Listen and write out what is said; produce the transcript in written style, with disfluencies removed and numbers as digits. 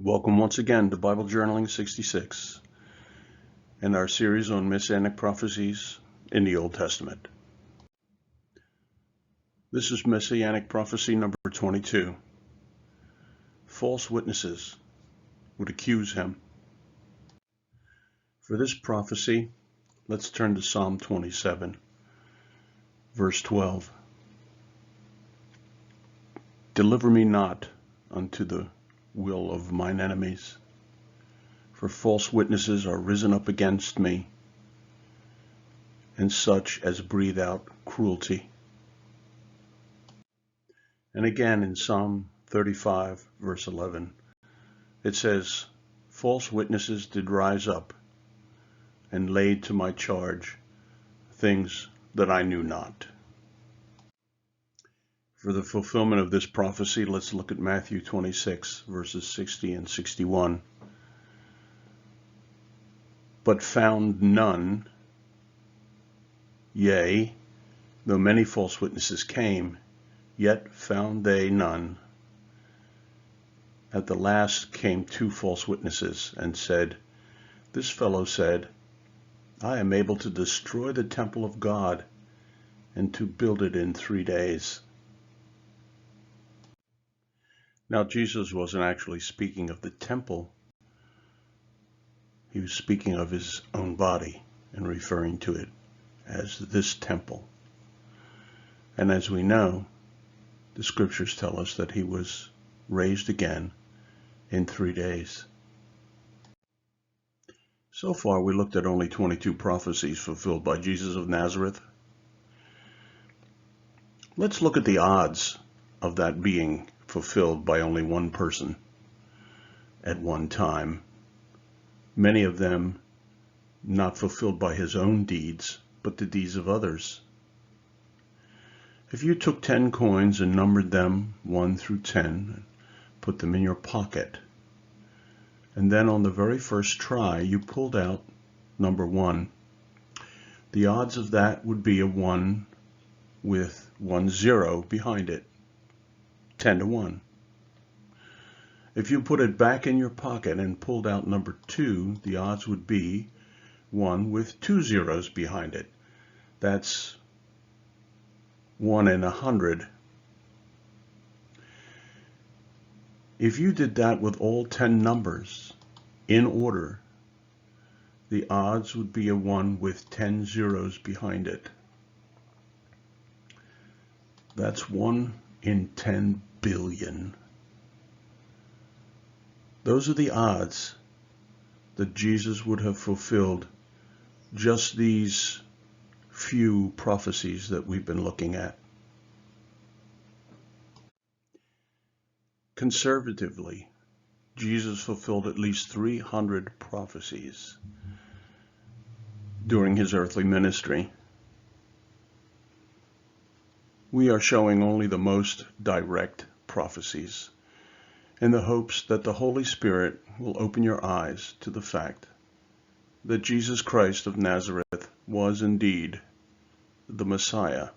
Welcome once again to Bible Journaling 66 and our series on Messianic prophecies in the Old Testament. This is Messianic Prophecy number 22. False witnesses would accuse him. For this prophecy, let's turn to Psalm 27, verse 12. Deliver me not unto the will of mine enemies, for false witnesses are risen up against me, and such as breathe out cruelty. And again in Psalm 35, verse 11, it says, false witnesses did rise up, and laid to my charge things that I knew not. For the fulfillment of this prophecy, let's look at Matthew 26, verses 60 and 61. But found none, yea, though many false witnesses came, yet found they none. At the last came 2 false witnesses, and said, this fellow said, I am able to destroy the temple of God, and to build it in 3 days. Now, Jesus wasn't actually speaking of the temple. He was speaking of his own body and referring to it as this temple. And as we know, the scriptures tell us that he was raised again in 3 days. So far, we looked at only 22 prophecies fulfilled by Jesus of Nazareth. Let's look at the odds of that being fulfilled by only one person at one time. Many of them not fulfilled by his own deeds, but the deeds of others. If you took 10 coins and numbered them 1 through 10, and put them in your pocket, and then on the very first try you pulled out number 1, the odds of that would be a 1 with 1 0 behind it. 10 to 1. If you put it back in your pocket and pulled out number 2, the odds would be 1 with 2 zeros behind it. That's 1 in 100. If you did that with all 10 numbers in order, the odds would be a 1 with 10 zeros behind it. That's 1 in 10 billion. Those are the odds that Jesus would have fulfilled just these few prophecies that we've been looking at. Conservatively, Jesus fulfilled at least 300 prophecies during his earthly ministry. We are showing only the most direct prophecies in the hopes that the Holy Spirit will open your eyes to the fact that Jesus Christ of Nazareth was indeed the Messiah,